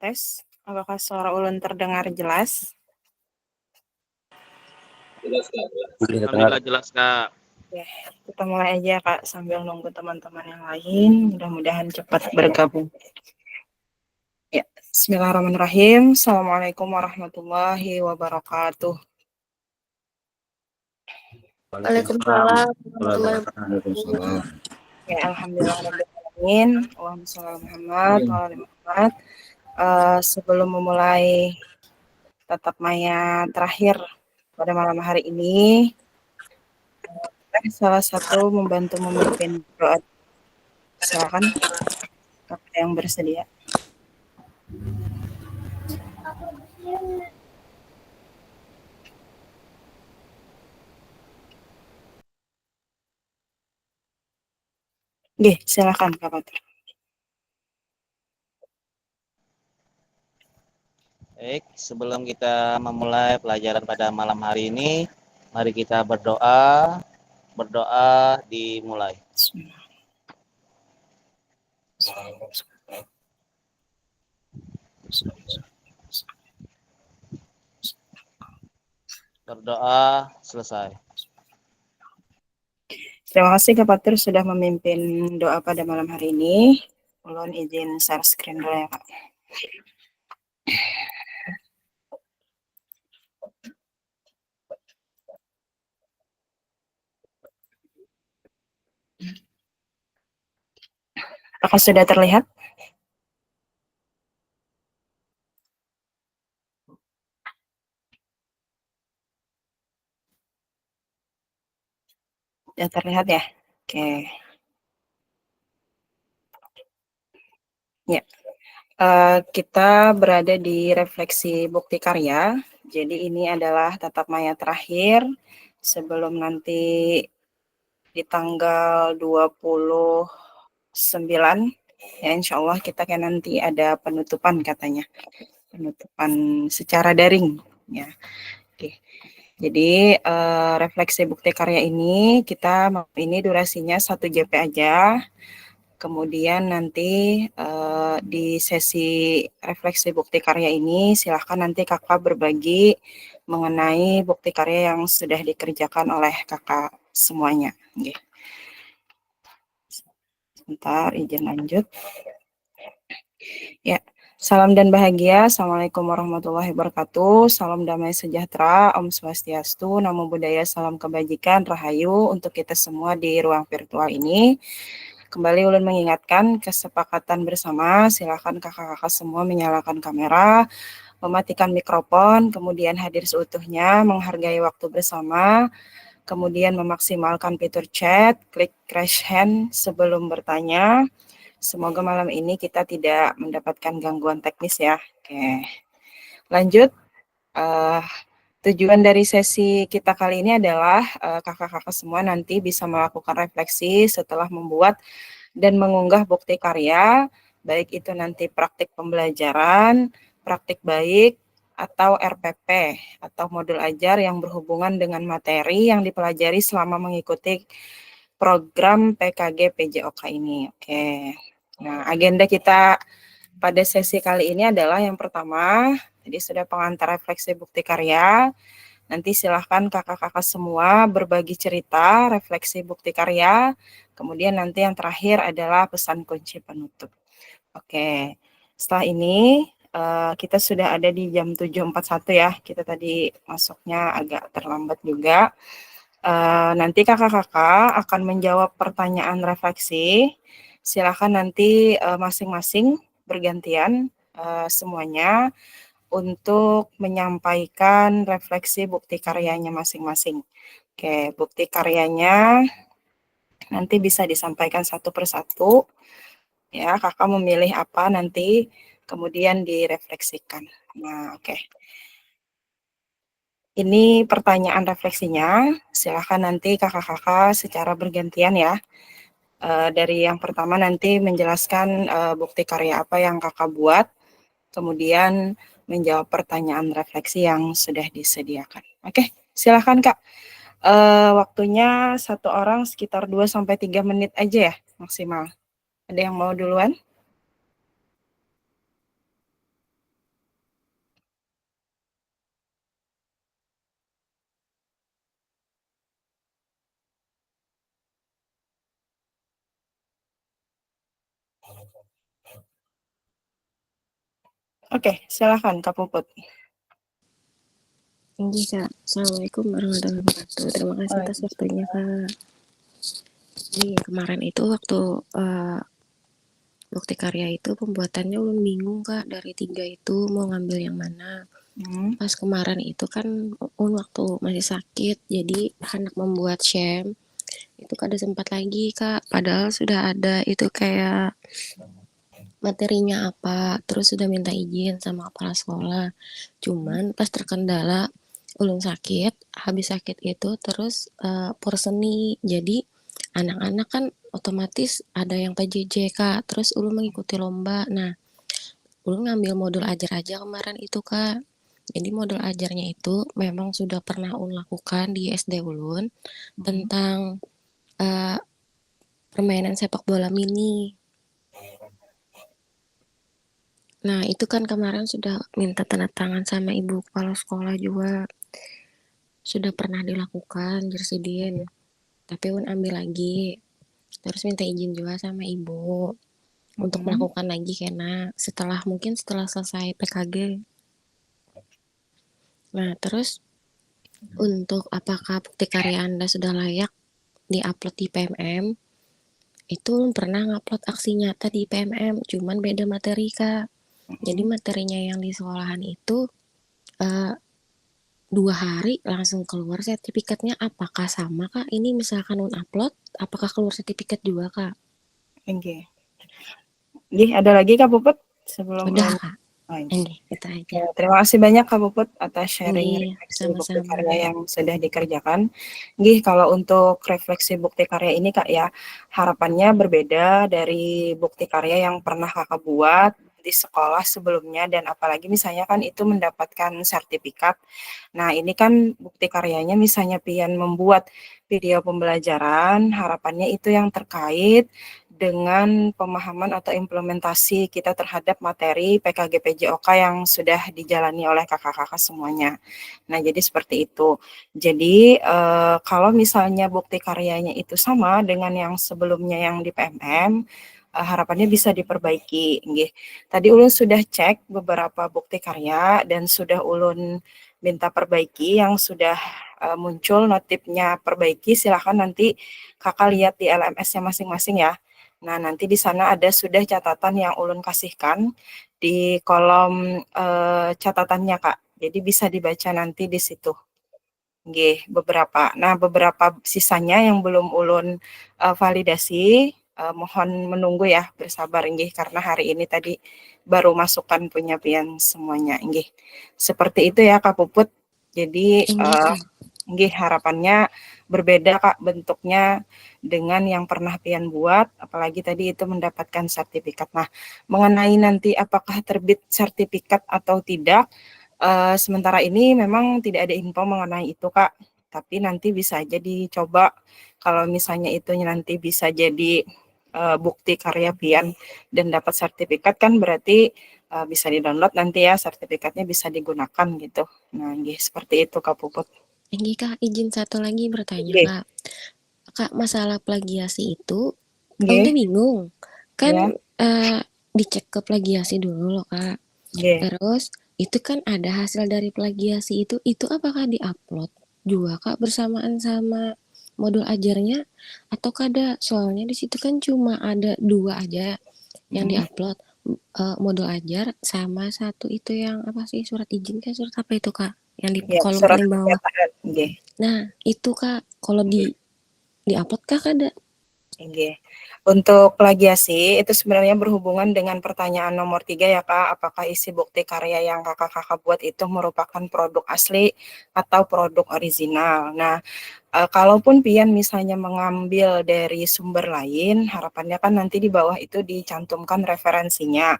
tes. Apakah suara ulun terdengar jelas? Jelas Kak. Alhamdulillah jelas Kak. Ya, kita mulai aja Kak sambil nunggu teman-teman yang lain. Mudah-mudahan cepat bergabung. Ya, Bismillahirrahmanirrahim. Assalamualaikum warahmatullahi wabarakatuh. Waalaikumsalam warahmatullahi wabarakatuh. Ya, alhamdulillahirrahmanirrahim. Allahumma sholli ala Muhammad wa ala ali Muhammad. Sebelum memulai tatap maya terakhir pada malam hari ini, salah satu membantu memimpin doa. Silakan kakak yang bersedia. Oke, silakan Kak Patri. Baik, sebelum kita memulai pelajaran pada malam hari ini, mari kita berdoa. Berdoa dimulai. Berdoa selesai. Terima kasih Kak Patri sudah memimpin doa pada malam hari ini. Ulun izin share screen dulu ya Kak. Apakah sudah terlihat? Sudah terlihat ya? Oke. Ya. Kita berada di refleksi bukti karya. Jadi ini adalah tatap maya terakhir sebelum nanti di tanggal 29 ya insya Allah kita kan nanti ada penutupan katanya. Penutupan secara daring ya. Oke. Jadi refleksi bukti karya ini ini durasinya 1 JP aja. Kemudian nanti di sesi refleksi bukti karya ini silahkan nanti kakak berbagi mengenai bukti karya yang sudah dikerjakan oleh kakak semuanya. Oke. Sebentar, izin lanjut. Ya. Salam dan bahagia. Assalamualaikum warahmatullahi wabarakatuh. Salam damai sejahtera. Om Swastiastu. Namo Buddhaya. Salam kebajikan. Rahayu untuk kita semua di ruang virtual ini. Kembali ulun mengingatkan kesepakatan bersama. Silakan kakak-kakak semua menyalakan kamera, mematikan mikrofon, kemudian hadir seutuhnya, menghargai waktu bersama, kemudian memaksimalkan fitur chat, klik raise hand sebelum bertanya. Semoga malam ini kita tidak mendapatkan gangguan teknis ya. Oke, lanjut. Tujuan dari sesi kita kali ini adalah kakak-kakak semua nanti bisa melakukan refleksi setelah membuat dan mengunggah bukti karya, baik itu nanti praktik pembelajaran, praktik baik, atau RPP, atau modul ajar yang berhubungan dengan materi yang dipelajari selama mengikuti program PKG PJOK ini. Oke. Nah, agenda kita pada sesi kali ini adalah yang pertama, jadi sudah pengantar refleksi bukti karya. Nanti silahkan kakak-kakak semua berbagi cerita, refleksi bukti karya. Kemudian nanti yang terakhir adalah pesan kunci penutup. Oke, setelah ini kita sudah ada di jam 7.41 ya. Kita tadi masuknya agak terlambat juga. Nanti kakak-kakak akan menjawab pertanyaan refleksi. Silakan nanti masing-masing bergantian semuanya untuk menyampaikan refleksi bukti karyanya masing-masing. Oke, bukti karyanya nanti bisa disampaikan satu persatu. Ya, kakak memilih apa nanti kemudian direfleksikan. Nah, oke. Ini pertanyaan refleksinya. Silakan nanti kakak-kakak secara bergantian ya. Dari yang pertama nanti menjelaskan bukti karya apa yang kakak buat, kemudian menjawab pertanyaan refleksi yang sudah disediakan. Oke, silakan Kak. Waktunya satu orang sekitar 2-3 menit aja ya maksimal. Ada yang mau duluan? Oke, silakan Kak Puput. Tinggi Kak. Assalamualaikum warahmatullahi wabarakatuh. Terima kasih atas waktunya Kak. Jadi kemarin itu waktu bukti karya itu pembuatannya ulun bingung Kak, dari 3 itu mau ngambil yang mana. Pas kemarin itu kan ulun waktu masih sakit, jadi hendak membuat sham itu kada sempat lagi Kak, padahal sudah ada itu kayak materinya apa, terus sudah minta izin sama kepala sekolah. Cuman pas terkendala ulun sakit, habis sakit itu terus porseni. Jadi anak-anak kan otomatis ada yang PJJ Kak, terus ulun mengikuti lomba. Nah, ulun ngambil modul ajar aja kemarin itu Kak. Jadi modul ajarnya itu memang sudah pernah ulun lakukan di SD ulun tentang permainan sepak bola mini. Nah, itu kan kemarin sudah minta tanda tangan sama ibu kepala sekolah juga. Sudah pernah dilakukan, Jersidin. Tapi Un ambil lagi. Terus minta izin juga sama ibu untuk melakukan lagi karena mungkin setelah selesai PKG. Nah, terus untuk apakah bukti karya Anda sudah layak diupload di PMM? Itu pernah ngupload aksi nyata di PMM, cuman beda materi Kak. Jadi materinya yang di sekolahan itu 2 hari langsung keluar sertifikatnya. Apakah sama Kak? Ini misalkan upload, apakah keluar sertifikat juga Kak? Oke. Ada lagi Kak Puput sebelum Udah Kak. Ini kita aja. Ya, terima kasih banyak Kak Puput atas sharing refleksi bukti sama-sama. karya yang sudah dikerjakan. Kalau untuk refleksi bukti karya ini Kak ya, harapannya berbeda dari bukti karya yang pernah Kakak buat di sekolah sebelumnya, dan apalagi misalnya kan itu mendapatkan sertifikat. Nah, ini kan bukti karyanya misalnya pian membuat video pembelajaran, harapannya itu yang terkait dengan pemahaman atau implementasi kita terhadap materi PKG PJOK yang sudah dijalani oleh kakak-kakak semuanya. Nah, jadi seperti itu. Jadi, kalau misalnya bukti karyanya itu sama dengan yang sebelumnya yang di PMM, harapannya bisa diperbaiki. Tadi ulun sudah cek beberapa bukti karya dan sudah ulun minta perbaiki yang sudah muncul notifnya perbaiki. Silahkan nanti kakak lihat di LMS-nya masing-masing ya. Nah, nanti di sana ada sudah catatan yang ulun kasihkan di kolom catatannya, Kak. Jadi bisa dibaca nanti di situ. Beberapa. Nah, beberapa sisanya yang belum ulun validasi, mohon menunggu ya, bersabar karena hari ini tadi baru masukkan punya pian semuanya. Seperti itu ya Kak Puput. Jadi harapannya berbeda Kak bentuknya dengan yang pernah pian buat, apalagi tadi itu mendapatkan sertifikat. Nah, mengenai nanti apakah terbit sertifikat atau tidak, sementara ini memang tidak ada info mengenai itu Kak, tapi nanti bisa aja dicoba kalau misalnya itu nanti bisa jadi bukti karya pian dan dapat sertifikat kan berarti bisa di-download nanti ya, sertifikatnya bisa digunakan gitu. Nah, seperti itu Kak Puput. Kak, izin satu lagi bertanya Kak. Kak, masalah plagiasi itu, udah bingung. Kan dicek ke plagiasi dulu loh Kak. Terus itu kan ada hasil dari plagiasi itu apakah diupload juga Kak bersamaan sama modul ajarnya atau kada? Soalnya di situ kan cuma ada 2 aja yang diupload, modul ajar sama satu itu yang apa sih, surat izin kan, surat apa itu Kak? Yang di kolom paling bawah. Nah, itu Kak, kalau diupload kah kada? Untuk plagiasi itu sebenarnya berhubungan dengan pertanyaan nomor 3 ya Kak, apakah isi bukti karya yang kakak-kakak buat itu merupakan produk asli atau produk original. Nah, kalaupun pian misalnya mengambil dari sumber lain, harapannya kan nanti di bawah itu dicantumkan referensinya.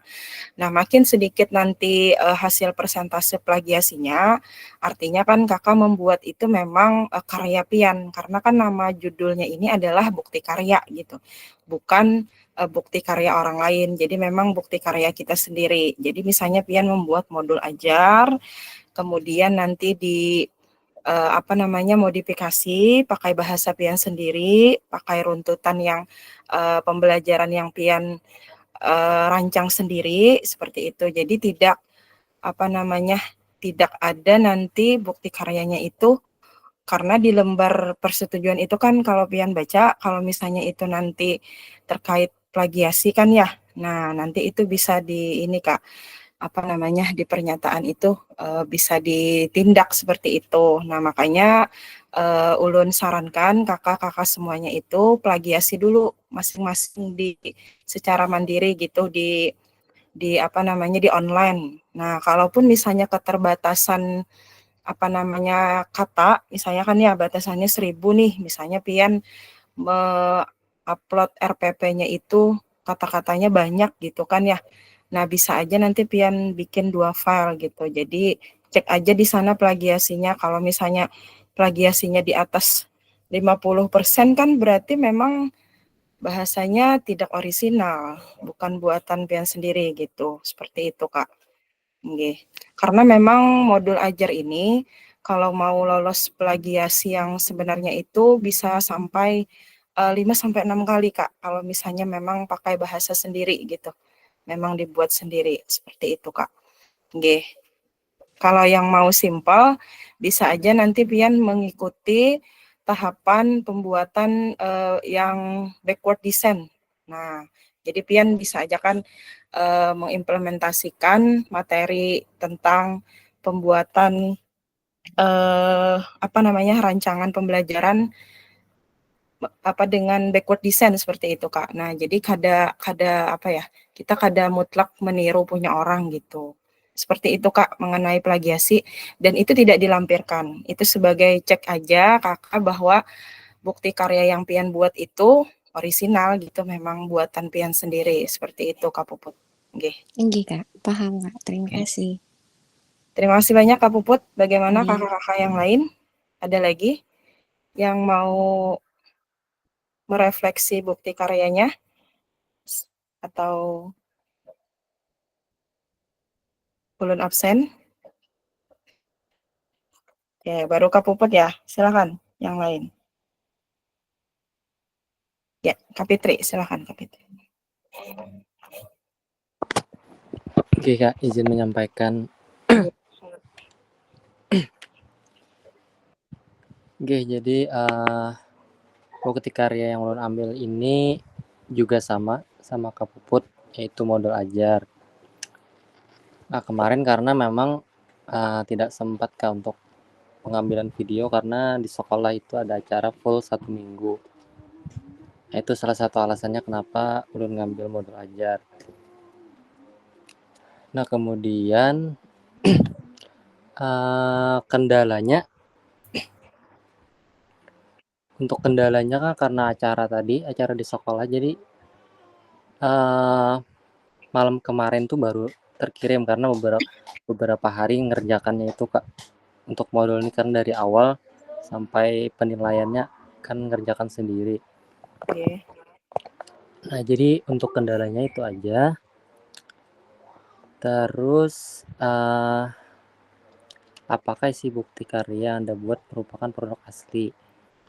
Nah, makin sedikit nanti hasil persentase plagiasinya, artinya kan kakak membuat itu memang karya pian, karena kan nama judulnya ini adalah bukti karya gitu, bukan bukti karya orang lain. Jadi memang bukti karya kita sendiri. Jadi misalnya pian membuat modul ajar, kemudian nanti modifikasi pakai bahasa pian sendiri, pakai runtutan yang pembelajaran yang pian rancang sendiri seperti itu. Jadi tidak tidak ada nanti bukti karyanya itu, karena di lembar persetujuan itu kan kalau pian baca, kalau misalnya itu nanti terkait plagiasi kan ya. Nah, nanti itu bisa di ini Kak, di pernyataan itu bisa ditindak seperti itu. Nah, makanya ulun sarankan kakak-kakak semuanya itu plagiasi dulu masing-masing secara mandiri gitu di di online. Nah, kalaupun misalnya keterbatasan kata, misalnya kan ya batasannya 1000 nih, misalnya pian upload RPP-nya itu kata-katanya banyak gitu kan ya. Nah, bisa aja nanti pian bikin 2 file gitu. Jadi cek aja di sana plagiasinya. Kalau misalnya plagiasinya di atas 50% kan berarti memang bahasanya tidak orisinal, bukan buatan pian sendiri gitu. Seperti itu, Kak. Nggih. Karena memang modul ajar ini kalau mau lolos plagiasi yang sebenarnya itu bisa sampai 5 sampai 6 kali, Kak. Kalau misalnya memang pakai bahasa sendiri gitu. Memang dibuat sendiri seperti itu, Kak. Nggih. Kalau yang mau simpel bisa aja nanti pian mengikuti tahapan pembuatan yang backward design. Nah, jadi pian bisa aja kan mengimplementasikan materi tentang pembuatan rancangan pembelajaran dengan backward design seperti itu Kak. Nah, jadi kita kada mutlak meniru punya orang gitu. Seperti itu Kak mengenai plagiasi, dan itu tidak dilampirkan. Itu sebagai cek aja Kakak bahwa bukti karya yang pian buat itu orisinal gitu, memang buatan pian sendiri. Seperti itu Kak Puput. Nggih. Nggih, Kak. Paham, Kak. Terima kasih. Terima kasih banyak Kak Puput. Bagaimana Nggih. kakak-kakak yang lain? Ada lagi yang mau merefleksi bukti karyanya? Atau ulun absen? Ya, baru Kak Puput ya. Silakan yang lain. Ya, Kak Fitri, silakan Kak Fitri. Oke Kak, izin menyampaikan. Oke, jadi bukti karya yang ulun ambil ini juga sama Kak Puput, yaitu modul ajar. Nah, kemarin karena memang tidak sempat Kak untuk pengambilan video karena di sekolah itu ada acara full 1 minggu. Nah, itu salah satu alasannya kenapa ulun ngambil modul ajar. Nah, kemudian kendalanya kan karena acara di sekolah, jadi malam kemarin tuh baru terkirim karena beberapa hari ngerjakannya itu Kak. Untuk modul ini kan dari awal sampai penilaiannya kan ngerjakan sendiri. Oke. Nah, jadi untuk kendalanya itu aja. Terus apakah isi bukti karya Anda buat merupakan produk asli?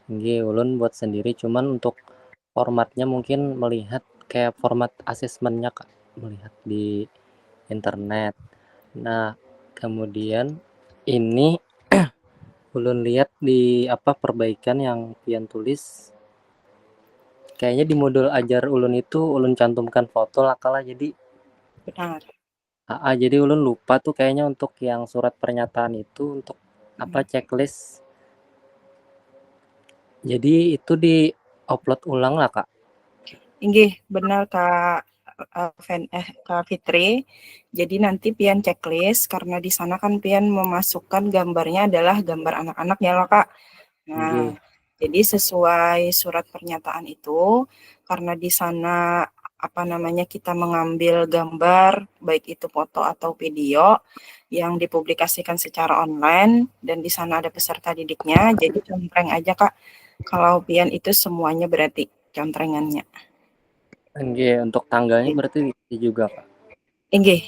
Nggih, ulun buat sendiri, cuman untuk formatnya mungkin melihat kayak format asesmennya Kak, melihat di internet. Nah, kemudian ini ulun lihat di perbaikan yang pian tulis, kayaknya di modul ajar ulun itu ulun cantumkan foto lah kalah, jadi Benar. jadi ulun lupa tuh kayaknya untuk yang surat pernyataan itu untuk checklist. Jadi itu di upload ulang lah Kak. Inggih, benar Kak Kak Fitri. Jadi nanti pian checklist karena di sana kan pian memasukkan gambarnya adalah gambar anak-anak ya loh Kak. Nah, jadi sesuai surat pernyataan itu, karena di sana kita mengambil gambar baik itu foto atau video yang dipublikasikan secara online dan di sana ada peserta didiknya, jadi contreng aja Kak. Kalau pian itu semuanya berarti contrengannya. Nggih, untuk tanggalnya berarti juga Kak. Nggih.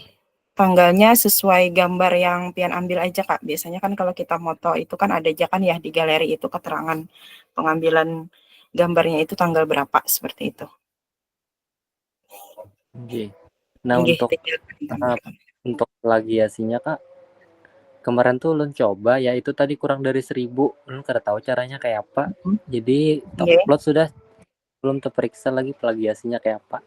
Tanggalnya sesuai gambar yang pian ambil aja Kak. Biasanya kan kalau kita moto itu kan ada aja kan ya di galeri itu keterangan pengambilan gambarnya itu tanggal berapa seperti itu. Nggih. Nah, Nggih, untuk tinggal ditambahkan. untuk plagiasinya, Kak, kemarin tuh ulun coba ya itu tadi kurang dari 1000, ulun kada tahu caranya kayak apa. Jadi Nggih. upload sudah belum terperiksa lagi plagiasinya kayak apa.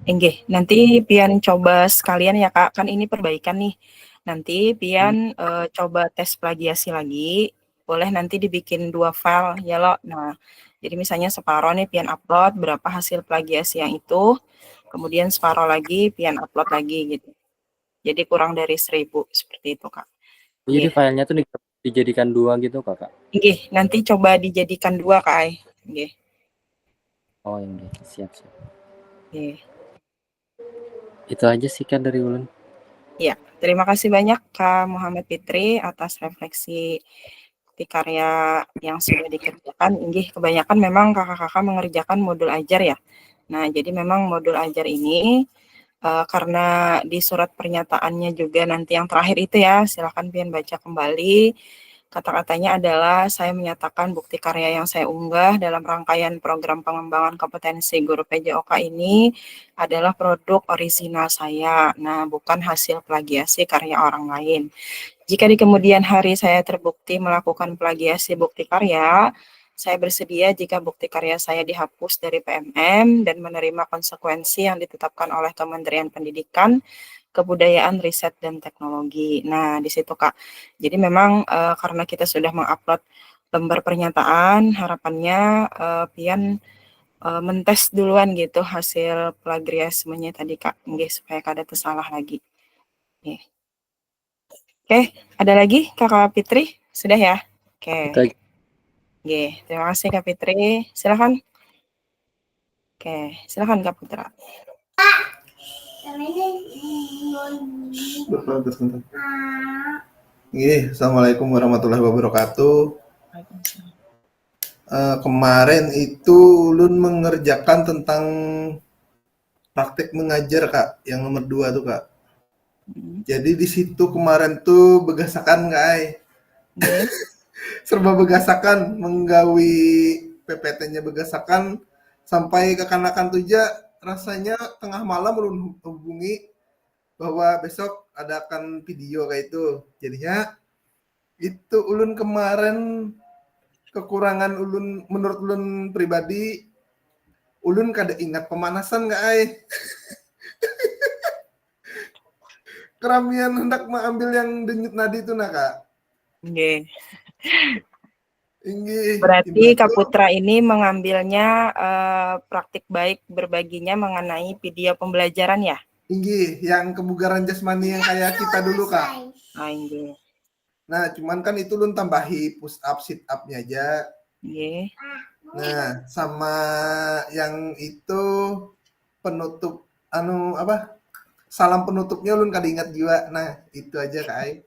Nggih, nanti pian coba sekalian ya Kak, kan ini perbaikan nih. Nanti pian coba tes plagiasi lagi, boleh nanti dibikin 2 file ya lo. Nah, jadi misalnya separuh nih pian upload berapa hasil plagiasi yang itu, kemudian separuh lagi pian upload lagi gitu. Jadi kurang dari 1000 seperti itu Kak. Jadi Nggih. filenya tuh dijadikan 2 gitu, Kakak? Nggih, nanti coba dijadikan 2 Kak Ai. Nggih. Oh, nggih, siap. Nggih. Itu aja sih Kak dari ulun. Ya, terima kasih banyak Kak Muhammad Fitri atas refleksi di karya yang sudah dikerjakan. Inggih, kebanyakan memang kakak-kakak mengerjakan modul ajar ya. Nah, jadi memang modul ajar ini karena di surat pernyataannya juga nanti yang terakhir itu ya, silakan pian baca kembali. Kata-katanya adalah saya menyatakan bukti karya yang saya unggah dalam rangkaian program pengembangan kompetensi guru PJOK ini adalah produk orisinal saya. Nah, bukan hasil plagiasi karya orang lain. Jika di kemudian hari saya terbukti melakukan plagiasi bukti karya, saya bersedia jika bukti karya saya dihapus dari PMM dan menerima konsekuensi yang ditetapkan oleh Kementerian Pendidikan, Kebudayaan, Riset, dan Teknologi. Nah, di situ Kak. Jadi memang karena kita sudah mengupload lembar pernyataan, harapannya pian mentes duluan gitu hasil plagiarismenya tadi Kak, nggih supaya kada tersalah lagi. Nggih. Oke, ada lagi Kakak Fitri? Sudah ya? Oke. Itu aja. Oke, terima kasih Kak Fitri. Silakan. Oke, silakan Kak Putra. Assalamualaikum warahmatullahi wabarakatuh. Kemarin itu ulun mengerjakan tentang praktek mengajar Kak, yang nomor 2 tuh Kak. Jadi di situ kemarin tuh begasakan Kak. Serba begasakan, menggawi PPT-nya begasakan sampai kekanakan tuh rasanya tengah malam ulun hubungi bahwa besok adakan video kayak itu. Jadinya itu ulun kemarin kekurangan ulun menurut ulun pribadi, ulun kada ingat pemanasan nggak ay. Keramian hendak mengambil yang denyut nadi itu nak Kak. Nggih. Inggih. Berarti Kak Putra ini mengambilnya praktik baik berbaginya mengenai video pembelajaran ya? Inggih, yang kebugaran jasmani yang kayak kita dulu Kak. Inggih. Nah, cuman kan itu ulun tambahi push up, sit up-nya aja. Nggih. Nah, sama yang itu penutup salam penutupnya ulun kada ingat juga. Nah, itu aja Kak Ai.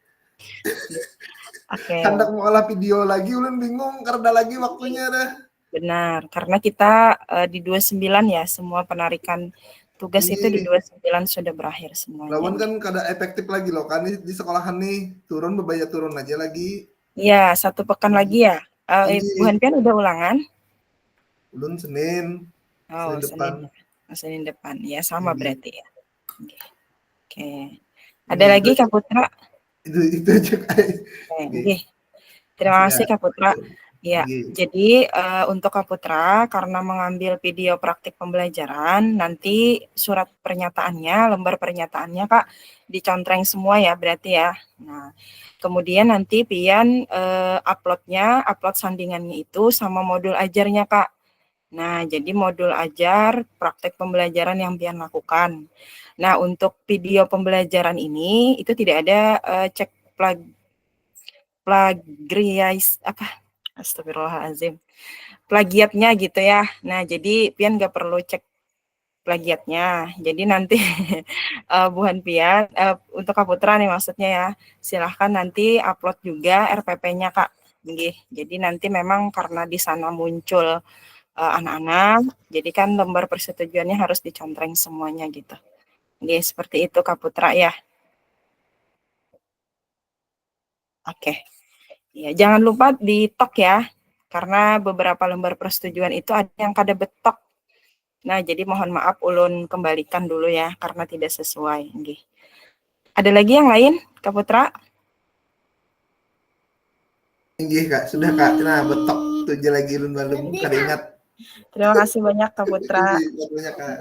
Oke. Hendak mau olah video lagi ulun bingung karena lagi waktunya dah. Benar, karena kita di 29 ya, semua penarikan tugas itu di 29 sudah berakhir semuanya. Lawan kan kada efektif lagi loh, kan di sekolahan nih turun bebayar turun aja lagi. Iya, 1 pekan lagi ya. Bu Hanpian udah ulangan? Ulun Senin. Oh, Senin depan. Senin depan. Ya sama berarti ya. Oke. Ada lagi Kak Putra? Itu aja Kak. Oke. Terima kasih Kak Putra. Ya, jadi untuk Kak Putra karena mengambil video praktik pembelajaran, nanti surat pernyataannya, lembar pernyataannya Kak dicontreng semua ya berarti ya. Nah, kemudian nanti pian upload sandingannya itu sama modul ajarnya Kak. Nah, jadi modul ajar praktek pembelajaran yang pian lakukan. Nah, untuk video pembelajaran ini itu tidak ada cek astagfirullahaladzim, plagiatnya gitu ya. Nah, jadi pian nggak perlu cek plagiatnya. Jadi nanti Bu Hanpian, untuk Kak Putra nih maksudnya ya, silahkan nanti upload juga RPP-nya Kak. Jadi nanti memang karena di sana muncul anak-anak, jadi kan lembar persetujuannya harus dicontreng semuanya gitu. Seperti itu Kak Putra ya. Oke. Ya, jangan lupa di tok ya, karena beberapa lembar persetujuan itu ada yang kada betok. Nah, jadi mohon maaf ulun kembalikan dulu ya karena tidak sesuai. Nggih. Ada lagi yang lain, Kak Putra? Inggih Kak, sudah Kak. Nah, betok tujuh lagi ulun belum ingat. Terima kasih banyak Kak Putra. Banyak Kak.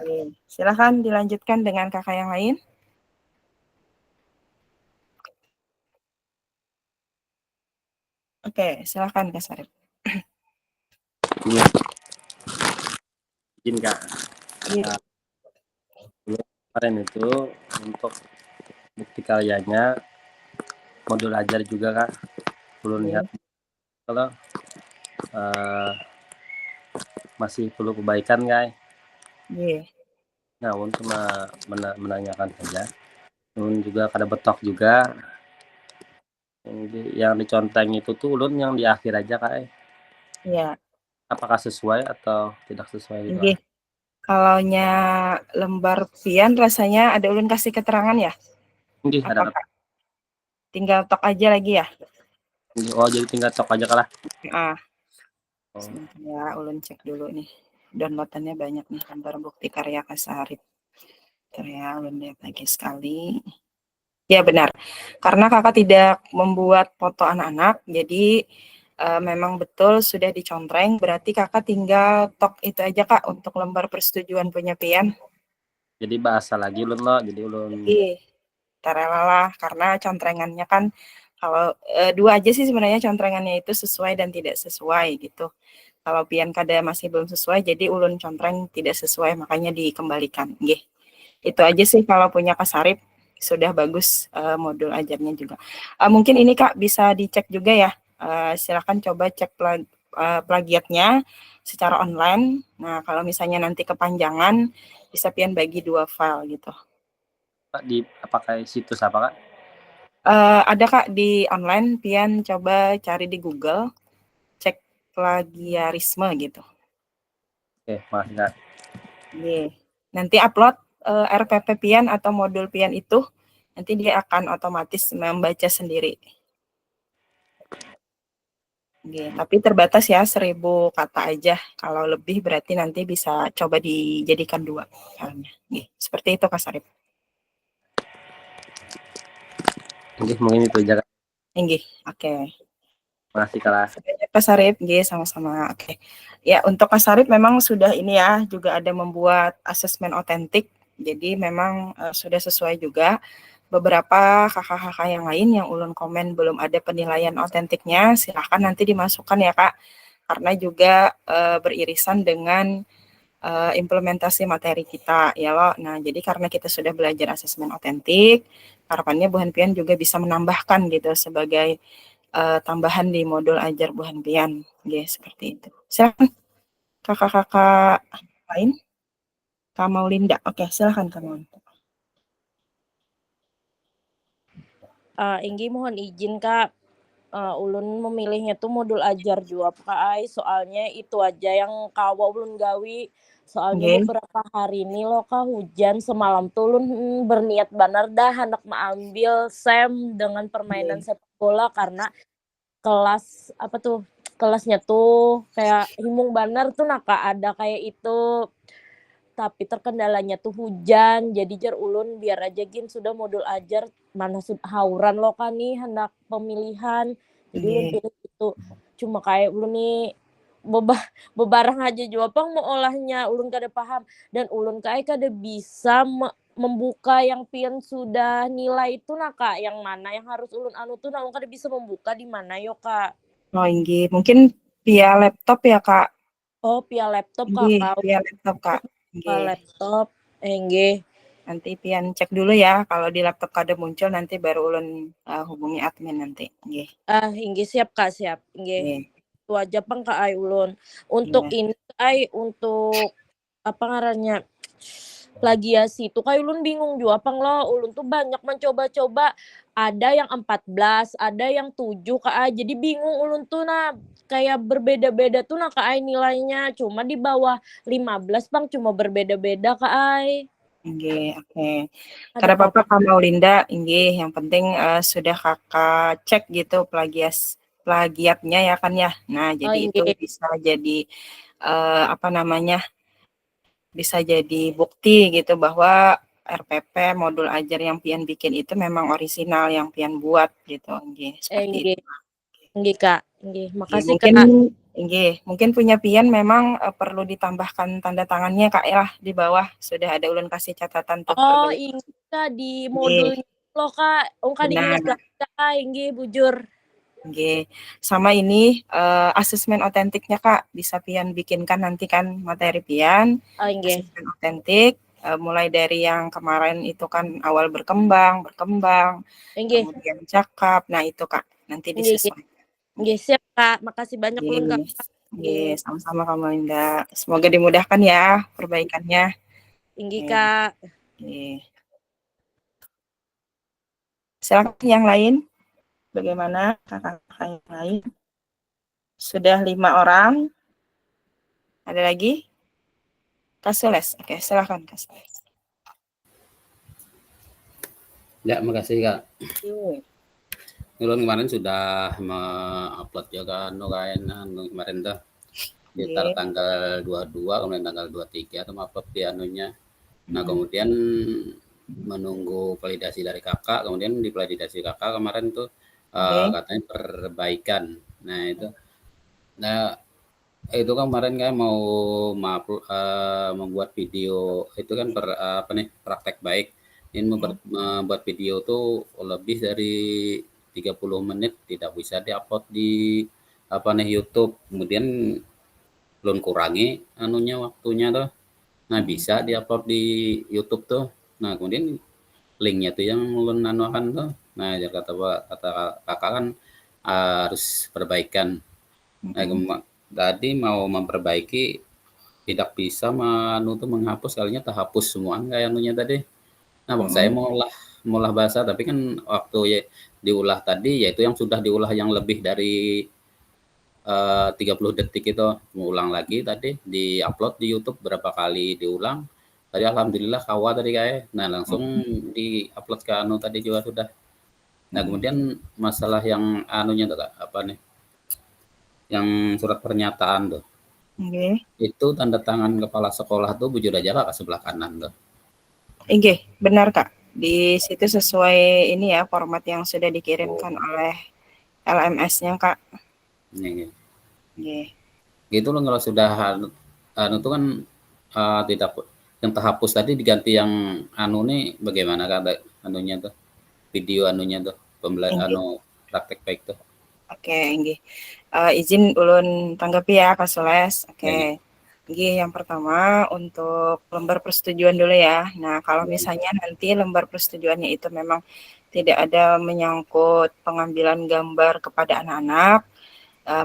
Silahkan dilanjutkan dengan kakak yang lain. Oke, silahkan Kak Sarip. Izin Kak. Iya. Kemarin itu untuk bukti karyanya modul ajar juga Kak. Perlu lihat kalau masih perlu perbaikan guys. Iya. Nah, untuk menanyakan saja. Ulun juga kada betok juga. Yang diconteng itu tuh ulun yang di akhir aja Kak. Iya. Apakah sesuai atau tidak sesuai gitu? Nggih. Kalaunya lembar pian rasanya ada ulun kasih keterangan ya? Nggih, ada. Tinggal tok aja lagi ya? Oh, jadi tinggal tok aja kalah. Sebentar ya, ulun cek dulu nih. Downloadannya banyak nih, lembar bukti karya Kak Sarip. Ya, ulun lihat lagi sekali. Ya benar, karena kakak tidak membuat foto anak-anak, jadi memang betul sudah dicontreng, berarti kakak tinggal tok itu aja Kak untuk lembar persetujuan punya pian. Jadi bahasa lagi ulun loh, jadi ulun. Iya, tarelalah, karena contrengannya kan kalau dua aja sih sebenarnya contrengannya itu sesuai dan tidak sesuai gitu. Kalau pian kada masih belum sesuai, jadi ulun contreng tidak sesuai, makanya dikembalikan. Nggih. Itu aja sih kalau punya Kak Sarip. Sudah bagus modul ajarnya juga. Mungkin ini Kak bisa dicek juga ya. Silakan coba cek plagiatnya secara online. Nah, kalau misalnya nanti kepanjangan, bisa pian bagi 2 file gitu. Pak, pakai situs apa Kak? Ada Kak di online, pian coba cari di Google, cek plagiarisme gitu. Oke, makasih Kak. Yeah. Nanti upload RPP pian atau modul pian itu, nanti dia akan otomatis membaca sendiri. Tapi terbatas ya 1000 kata aja. Kalau lebih berarti nanti bisa coba dijadikan 2 filenya. Seperti itu Kak Sarip. Mungkin itu aja Kak. Oke. Makasih Kak. Kak Sarip, sama-sama. Oke. Ya, untuk Kak Sarip memang sudah ini ya, juga ada membuat asesmen otentik. Jadi memang sudah sesuai juga. Beberapa kakak-kakak yang lain yang ulun komen belum ada penilaian otentiknya, silahkan nanti dimasukkan ya Kak. Karena juga beririsan dengan implementasi materi kita ya loh. Nah, jadi karena kita sudah belajar asesmen otentik, harapannya Bu Hanpian juga bisa menambahkan gitu sebagai tambahan di modul ajar Bu Hanpian. Seperti itu. Silakan kakak-kakak lain. Kak Maulinda. Oke, silakan Kak Maulinda. Inggi mohon izin Kak, ulun memilihnya tuh modul ajar juga Kak Ai, soalnya itu aja yang kawa ulun gawi. Soalnya beberapa hari ini loh Kak hujan, semalam tuh ulun berniat banar dah hendak mengambil SEM dengan permainan sepak bola karena kelas apa tuh kelasnya tuh kayak himung banar tuh Kak ada kayak itu. Tapi terkendalanya tuh hujan, jadi jar ulun biar aja gin sudah modul ajar mana hauran lo kan nih hendak pemilihan, jadi ulun pilih itu. Cuma kayak ulun nih bebarang aja juga pang mau olahnya ulun kada paham dan ulun kayak kada bisa membuka yang pian sudah nilai itu Kak, yang mana yang harus ulun anu tuh ulun kada bisa membuka di mana yo Kak. Oh mungkin via laptop ya Kak. Oh via laptop Kak. Via laptop Kak. Laptop, nanti pian cek dulu ya, kalau di laptop kada muncul nanti baru ulun hubungi admin nanti. Siap Kak, siap. Itu aja pang Kak ai ulun. Untuk ini ai untuk apa ngarannya plagiasi itu kayak ulun bingung juga pang lo ulun tuh banyak mencoba-coba, ada yang 14, ada yang 7 Kak ai, jadi bingung ulun tuh kayak berbeda-beda tuh Kak ai nilainya, cuma di bawah 15 Bang, cuma berbeda-beda Kak ai. Oke. Kada apa-apa Kak Maulinda, yang penting sudah Kakak cek gitu plagiatnya ya kan ya. Nah, jadi itu bisa jadi apa namanya? bisa jadi bukti gitu bahwa RPP modul ajar yang pian bikin itu memang orisinal yang pian buat gitu, nggih, seperti itu. Nggih, Kak. Nggih, makasih, Mungkin Kak. nggih, mungkin punya pian memang perlu ditambahkan tanda tangannya Kak ya di bawah sudah ada ulun kasih catatan tuh. Oh, ini Kak di modulnya loh Kak. Kak diingat Benar. Kak, nggih bujur. Oke, sama ini asesmen otentiknya Kak, bisa pian bikinkan nanti kan materi pian, asesmen otentik, mulai dari yang kemarin itu kan awal berkembang, kemudian cakap, nah itu Kak, nanti disesuaikan. Nggih, siap Kak, makasih banyak ulun Kak. Nggih, sama-sama Kak Melinda, semoga dimudahkan ya perbaikannya. Nggih Kak. Oke. Silakan yang lain. Bagaimana kakak-kakak yang lain? Sudah 5 orang. Ada lagi? Kasules. Oke, silakan Kasules. Ya, makasih Kak. Ulun kemarin sudah mengupload juga kemarin tuh sekitar tanggal 22 kemudian tanggal 23 itu upload di anunya. Nah, kemudian menunggu validasi dari kakak, kemudian di validasi kakak kemarin tuh katanya perbaikan. Nah, itu kan kemarin kayak mau membuat video itu kan praktek baik. Ini membuat video tuh lebih dari 30 menit tidak bisa diupload di YouTube. Kemudian belum kurangi anunya waktunya tuh. Nah, bisa diupload di YouTube tuh. Nah, kemudian linknya tuh yang ulun anukan tuh. Nah, kata kakak kan harus perbaikan. Nah, tadi mau memperbaiki tidak bisa menghapus, kalinya terhapus semua kayak anunya tadi. Nah, waktu saya mengolah bahasa, tapi kan waktu ya diulah tadi yaitu yang sudah diulah yang lebih dari 30 detik itu, mengulang lagi tadi di-upload di YouTube berapa kali diulang. Tadi alhamdulillah kawa tadi kayak. Nah, langsung di-upload ke anu tadi juga sudah. Nah, kemudian masalah yang anunya tuh Kak, apa nih? Yang surat pernyataan tuh. Itu tanda tangan kepala sekolah tuh bujur aja Kak sebelah kanan tuh. Benar Kak. Di situ sesuai ini ya format yang sudah dikirimkan oleh LMS-nya Kak. Gitu loh, kalau sudah anu tuh kan tidak yang terhapus tadi diganti yang anu nih bagaimana Kak anunya tuh? Video anunya tuh praktek baik tuh. Oke, izin ulun tanggapi ya Kak Sules. Oke. Yang pertama untuk lembar persetujuan dulu ya. Nah, kalau misalnya nanti lembar persetujuannya itu memang tidak ada menyangkut pengambilan gambar kepada anak-anak,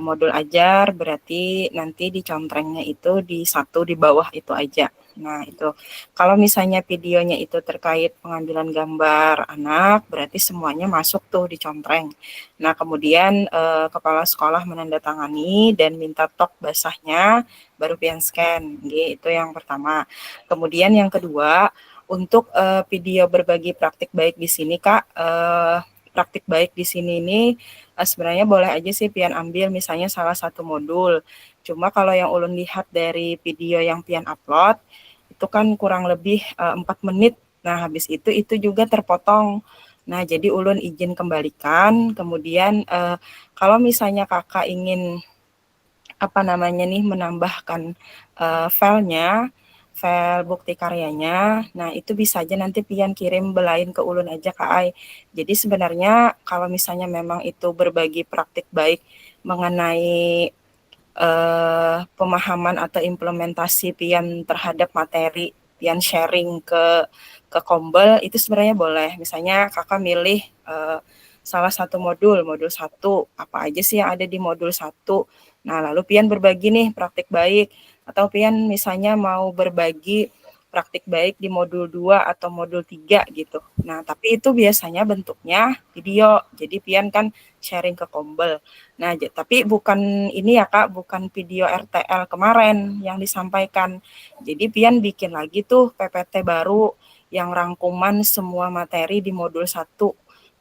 modul ajar, berarti nanti dicontrengnya itu di satu di bawah itu aja. Nah, itu kalau misalnya videonya itu terkait pengambilan gambar anak, berarti semuanya masuk tuh dicontreng. Nah, kemudian kepala sekolah menandatangani dan minta tok basahnya, baru pian scan. Itu yang pertama. Kemudian yang kedua, untuk video berbagi praktik baik di sini Kak, praktik baik di sini ini sebenarnya boleh aja sih pian ambil misalnya salah satu modul. Cuma kalau yang ulun lihat dari video yang pian upload, itu kan kurang lebih 4 menit. Nah, habis itu juga terpotong. Nah, jadi ulun izin kembalikan. Kemudian kalau misalnya kakak ingin menambahkan filenya, file bukti karyanya, nah itu bisa aja nanti pian kirim belain ke ulun aja Kak Ai. Jadi sebenarnya kalau misalnya memang itu berbagi praktik baik mengenai pemahaman atau implementasi pian terhadap materi, pian sharing ke Kombel, itu sebenarnya boleh. Misalnya kakak milih salah satu modul 1, apa aja sih yang ada di modul 1. Nah, lalu pian berbagi nih praktik baik, atau pian misalnya mau berbagi praktik baik di modul 2 atau modul 3 gitu. Nah, tapi itu biasanya bentuknya video. Jadi pian kan sharing ke Kombel. Nah, tapi bukan ini ya Kak, bukan video RTL kemarin yang disampaikan. Jadi pian bikin lagi tuh PPT baru yang rangkuman semua materi di modul 1.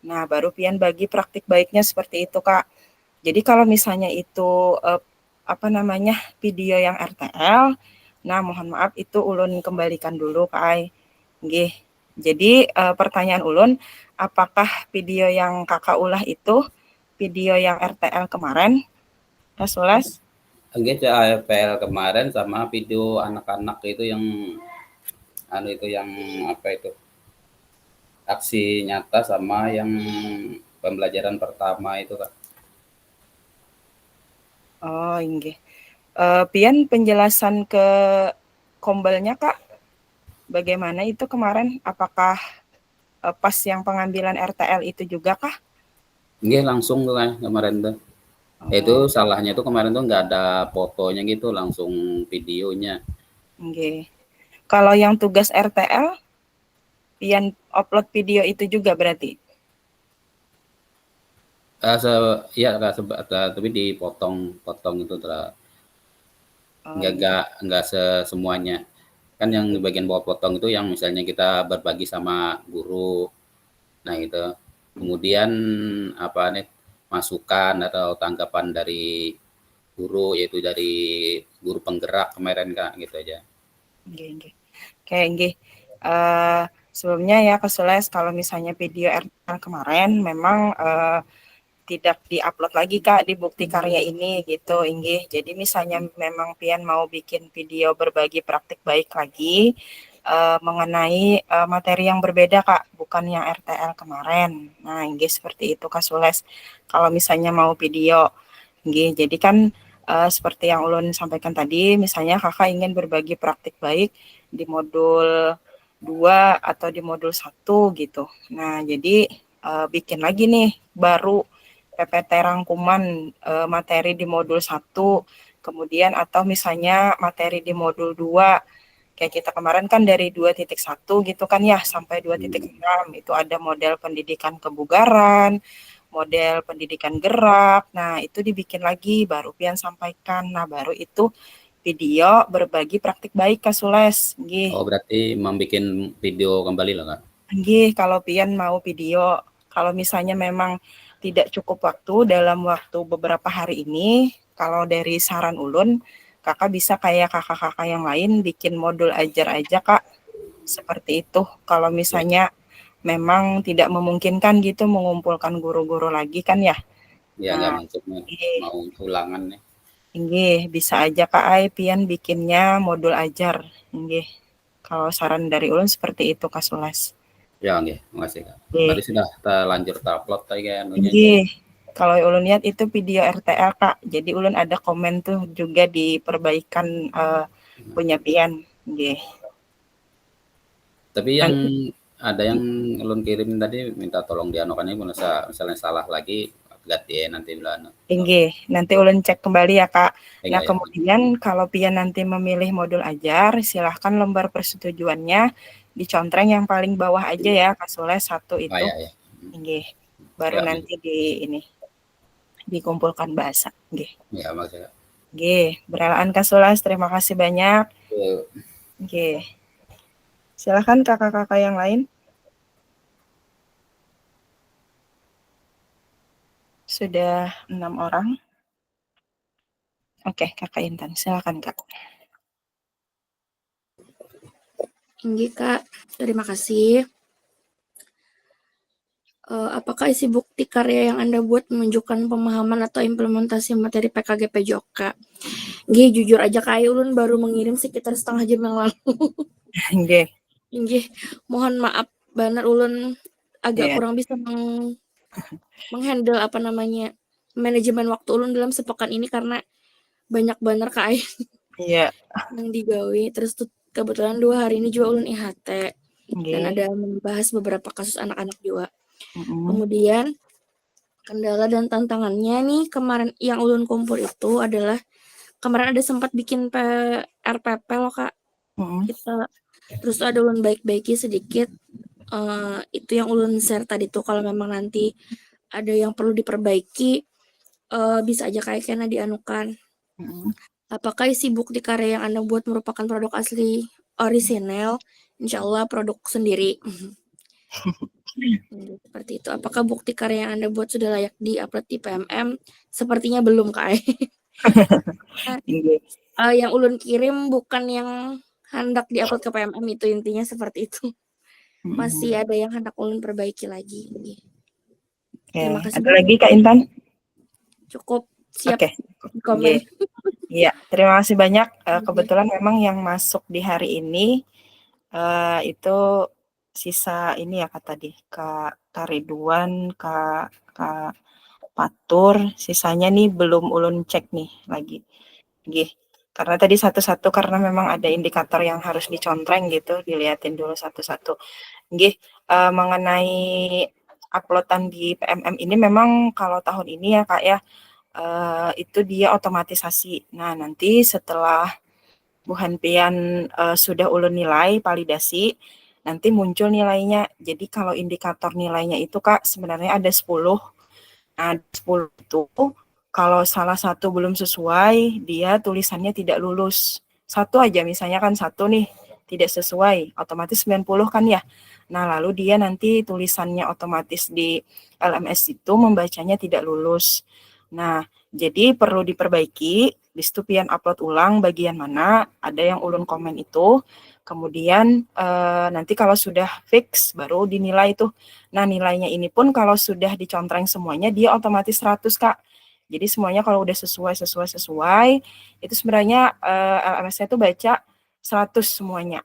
Nah, baru pian bagi praktik baiknya seperti itu Kak. Jadi kalau misalnya itu video yang RTL, Nah, mohon maaf itu ulun kembalikan dulu Kak Ai. Nggih. Jadi pertanyaan ulun, apakah video yang Kakak ulah itu video yang RTL kemarin, Kak Sules? Enggak, AFPL kemarin sama video anak-anak itu yang yang apa itu, aksi nyata sama yang pembelajaran pertama itu Kak. Oh, nggih. Pian penjelasan ke kombelnya Kak, bagaimana itu kemarin? Apakah pas yang pengambilan RTL itu juga kah? Nggih, langsung tuh kan kemarin tuh. Itu salahnya tuh kemarin tuh nggak ada fotonya gitu, langsung videonya. Nggih. Kalau yang tugas RTL, pian upload video itu juga berarti? Ya, tapi dipotong-potong itu nggak semuanya. Kan yang di bagian bawah potong itu yang misalnya kita berbagi sama guru. Nah itu. Kemudian masukan atau tanggapan dari guru, yaitu dari guru penggerak kemarin Kak, gitu aja. Nggih. Oke, nggih. Sebelumnya ya Kak Sules, kalau misalnya video RTL kemarin memang tidak diupload lagi Kak di bukti karya ini gitu, inggih. Jadi misalnya memang pian mau bikin video berbagi praktik baik lagi mengenai materi yang berbeda Kak, bukan yang RTL kemarin. Nah, inggih seperti itu Kak Sules. Kalau misalnya mau video, inggih. Jadi kan seperti yang ulun sampaikan tadi, misalnya Kakak ingin berbagi praktik baik di modul 2 atau di modul 1 gitu. Nah, jadi bikin lagi nih baru PPT rangkuman materi di modul 1, kemudian atau misalnya materi di modul 2, kayak kita kemarin kan dari 2.1 gitu kan ya, sampai 2.6, itu ada model pendidikan kebugaran, model pendidikan gerak, nah itu dibikin lagi, baru pian sampaikan, nah baru itu video berbagi praktik baik Kak Sules. Nggih. Oh, berarti membuat video kembali lah Kak? Nggih, kalau pian mau video, kalau misalnya memang tidak cukup waktu dalam waktu beberapa hari ini, kalau dari saran ulun, Kakak bisa kayak kakak-kakak yang lain bikin modul ajar aja Kak, seperti itu. Kalau misalnya memang tidak memungkinkan gitu mengumpulkan guru-guru lagi kan ya. Ya, nggak Nah, maksudnya mau ulangan nih. nggih, bisa aja Kak Ai pian bikinnya modul ajar, nggih. Kalau saran dari ulun seperti itu Kak Sules. Ya, nggih, makasih Kak. Nggih. Berarti sudah lanjut upload tadi kan. Nggih. Kalau ulun lihat itu video RTL Kak. Jadi ulun ada komen tuh juga di perbaikan punya pian, nggih. Tapi yang ada yang ulun kirim tadi minta tolong dianukannya misalnya salah lagi ganti nanti bilang. Nggih, nanti ulun cek kembali ya Kak. Nah, Ya. kemudian kalau pian nanti memilih modul ajar, silahkan lembar persetujuannya dicontreng yang paling bawah aja ya Kak Sules, 1 itu. Ya. Nggih. Baru Ya, nanti dikumpulkan bahasa, nggih. Ya, makasih Kak. Nggih, berelaan Kak Sules, terima kasih banyak. Nggih. Silakan kakak-kakak yang lain. Sudah 6 orang. Oke, Kakak Intan, silakan Kak. Nggih Kak, terima kasih. Apakah isi bukti karya yang Anda buat menunjukkan pemahaman atau implementasi materi PKG PJOK? Nggih, jujur aja Kak, ulun baru mengirim sekitar setengah jam yang lalu. Nggih. Nggih, mohon maaf benar ulun agak kurang bisa menghandle manajemen waktu ulun dalam sepekan ini karena banyak banget Kak Iya. yang digawe. Terus tuh kebetulan 2 hari ini juga ulun IHT dan ada membahas beberapa kasus anak-anak juga. Kemudian kendala dan tantangannya nih kemarin yang ulun kumpul itu adalah kemarin ada sempat bikin RPP loh Kak. Kita terus ada ulun baik-baiki sedikit. Itu yang ulun share tadi tuh, kalau memang nanti ada yang perlu diperbaiki bisa aja kayak kena dianukan. Apakah isi bukti karya yang Anda buat merupakan produk asli orisinal? Insya Allah produk sendiri. Seperti itu. Apakah bukti karya yang Anda buat sudah layak di-upload di PMM? Sepertinya belum Kak. yang ulun kirim bukan yang hendak diupload ke PMM, itu intinya seperti itu. Masih ada yang hendak ulun perbaiki lagi. Terima kasih. Ada lagi Kak Intan? Cukup, siap. Oke. Komen. Iya, terima kasih banyak. Kebetulan memang yang masuk di hari ini itu sisa ini ya Kak tadi, Kak Ridwan, Kak Patur, sisanya nih belum ulun cek nih lagi. Nggih. Karena tadi satu-satu karena memang ada indikator yang harus dicontreng gitu, dilihatin dulu satu-satu. Nggih, mengenai uploadan di PMM ini memang kalau tahun ini ya Kak ya, itu dia otomatisasi. Nah, nanti setelah Bu Hanpian sudah ulun nilai validasi, nanti muncul nilainya. Jadi kalau indikator nilainya itu Kak sebenarnya ada 10. Nah, 10 itu kalau salah satu belum sesuai, dia tulisannya tidak lulus. Satu aja misalnya kan satu nih tidak sesuai, otomatis 90 kan ya. Nah, lalu dia nanti tulisannya otomatis di LMS itu membacanya tidak lulus. Nah, jadi perlu diperbaiki, di situ pian upload ulang bagian mana, ada yang ulun komen itu, kemudian nanti kalau sudah fix baru dinilai tuh. Nah, nilainya ini pun kalau sudah dicontreng semuanya dia otomatis 100 Kak. Jadi semuanya kalau udah sesuai, itu sebenarnya LMS-nya tuh baca 100 semuanya.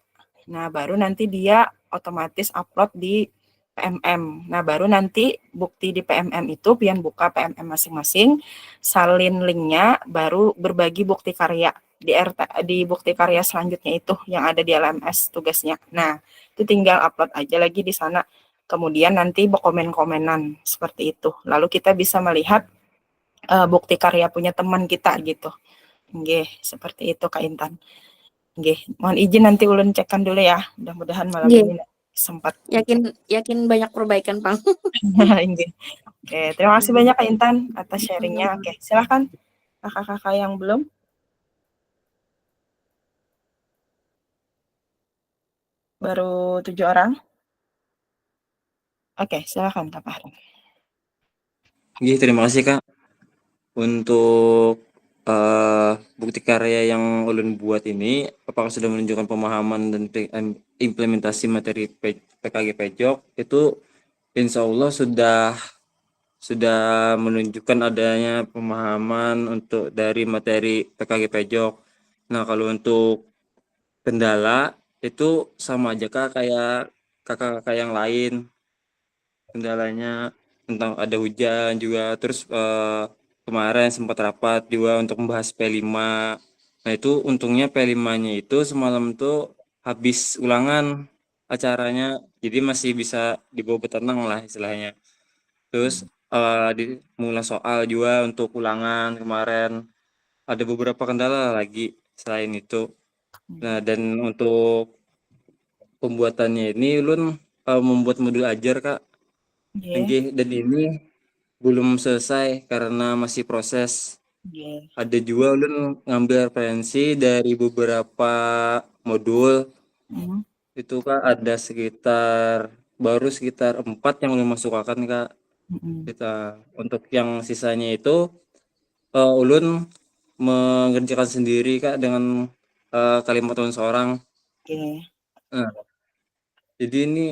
Nah, baru nanti dia otomatis upload di PMM. Nah, baru nanti bukti di PMM itu pian buka PMM masing-masing, salin linknya, baru berbagi bukti karya di bukti karya selanjutnya itu yang ada di LMS tugasnya. Nah, itu tinggal upload aja lagi di sana. Kemudian nanti komen-komenan seperti itu. Lalu kita bisa melihat bukti karya punya teman kita gitu. Nggih, seperti itu Kak Intan. Nggih, mohon izin nanti ulun cekkan dulu ya. Mudah-mudahan malam ini sempat. Yakin banyak perbaikan, Bang. Nggih. Oke, terima kasih banyak Kak Intan atas sharingnya. Oke, silakan kakak-kakak yang belum. Baru 7 orang. Oke, silakan Kak Fahri. Oke, terima kasih Kak untuk bukti karya yang ulun buat ini. Apakah sudah menunjukkan pemahaman dan implementasi materi PKG Pejok? Itu insya Allah sudah menunjukkan adanya pemahaman untuk dari materi PKG Pejok. Nah, kalau untuk kendala itu sama aja Kak kayak kakak-kakak yang lain. Kendalanya tentang ada hujan juga, terus kemarin sempat rapat juga untuk membahas P5. Nah, itu untungnya P5-nya itu semalam tuh habis ulangan acaranya, jadi masih bisa dibawa bertenang lah istilahnya. Terus mulai soal juga untuk ulangan kemarin. Ada beberapa kendala lagi selain itu. Nah, dan untuk pembuatannya ini ulun membuat modul ajar Kak. Dan ini belum selesai karena masih proses. Ada juga ulun ngambil referensi dari beberapa modul. Itu Kak ada baru sekitar 4 yang ulun masukkan Kak. Kita untuk yang sisanya itu ulun mengerjakan sendiri Kak dengan kalimat ulun seorang. Nah, jadi ini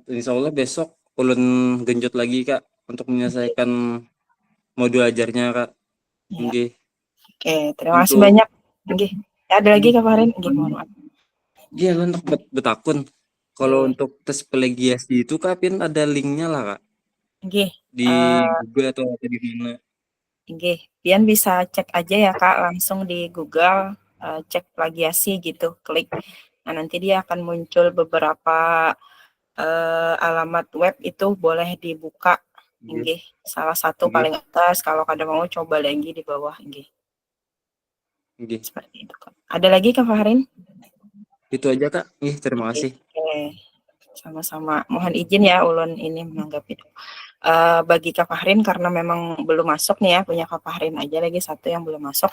insya Allah besok ulun genjot lagi Kak untuk menyelesaikan modul ajarnya Kak. Nggih. Oke, terima kasih banyak. Nggih. Ada lagi Kak Farin? Nggih, mohon maaf. Iya, untuk betakun. Kalau untuk tes plagiasi itu Kak, Pin ada linknya lah Kak. Nggih. Di Google atau di mana? Nggih, pian bisa cek aja ya Kak, langsung di Google, cek plagiasi gitu, klik. Nah, nanti dia akan muncul beberapa alamat web itu boleh dibuka. Nggih, salah satu paling atas, kalau kada mau coba lagi di bawah, nggih. Seperti itu Kak. Ada lagi Kak Fahrin? Itu aja Kak. Terima kasih. Oke. Sama-sama. Mohon izin ya ulun ini menanggapi. Bagi Kak Fahrin karena memang belum masuk nih ya, punya Kak Fahrin aja lagi satu yang belum masuk.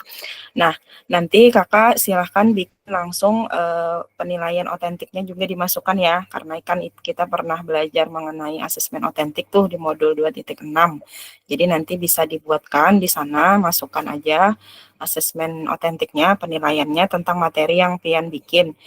Nah, nanti Kakak silahkan langsung penilaian otentiknya juga dimasukkan ya, karena kan kita pernah belajar mengenai asesmen otentik tuh di modul 2.6. Jadi nanti bisa dibuatkan di sana, masukkan aja asesmen otentiknya, penilaiannya tentang materi yang pian bikin.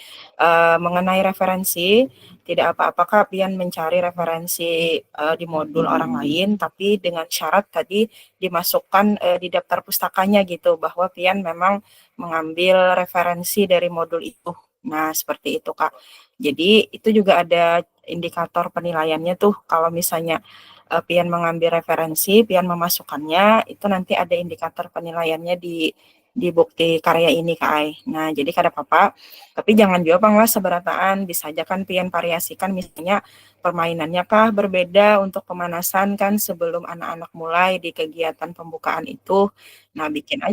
Mengenai referensi, tidak apa-apakah pian mencari referensi di modul orang lain, tapi dengan syarat tadi dimasukkan di daftar pustakanya gitu, bahwa pian memang mengambil referensi dari modul itu. Nah, seperti itu, Kak. Jadi, itu juga ada indikator penilaiannya tuh. Kalau misalnya pian mengambil referensi, pian memasukkannya, itu nanti ada indikator penilaiannya di bukti karya ini, Kak Ai. Nah, jadi kada apa-apa. Tapi jangan juga Bang seberataan. Bisa aja kan pian variasikan misalnya permainannya kah berbeda untuk pemanasan kan sebelum anak-anak mulai di kegiatan pembukaan itu. Nah, bikin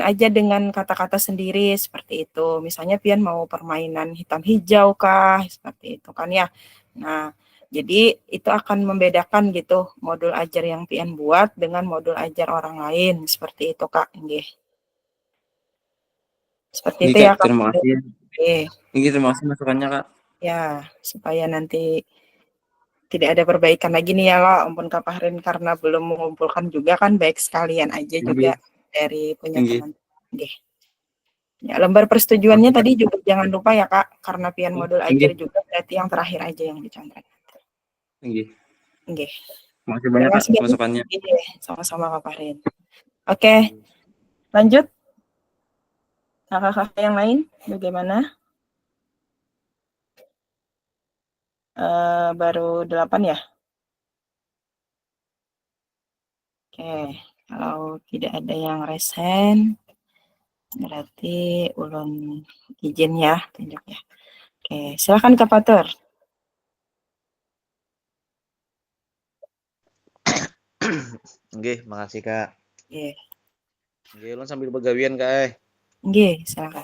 aja dengan kata-kata sendiri seperti itu. Misalnya pian mau permainan hitam hijau kah, seperti itu kan ya. Nah, jadi itu akan membedakan gitu modul ajar yang pian buat dengan modul ajar orang lain, seperti itu Kak. Nggih. Seperti Nggih, itu ya Kak, Kak. terima kasih. Oke. Nggih, terima kasih masukannya, Kak. Ya, supaya nanti tidak ada perbaikan lagi nih ya lo, ampun Kak Fahrin karena belum mengumpulkan juga kan, baik sekalian aja juga dari punya Nggih. teman. Nggih. Ya, lembar persetujuannya tadi juga jangan lupa ya Kak, karena pian modul ajar juga berarti yang terakhir aja yang dicontrek. Nggih. Nggih. Makasih banyak Kak masukannya. Sama-sama Kak Fahrin. Oke. Lanjut. Kakak-kakak yang lain bagaimana? Baru 8 ya? Oke, kalau tidak ada yang resen, berarti ulun izin ya tunjuknya. Oke, silakan Kak Fatur. Nggih, makasih Kak. Nggih. Nggih, ulun sambil begawian Kak. Nggih, silakan.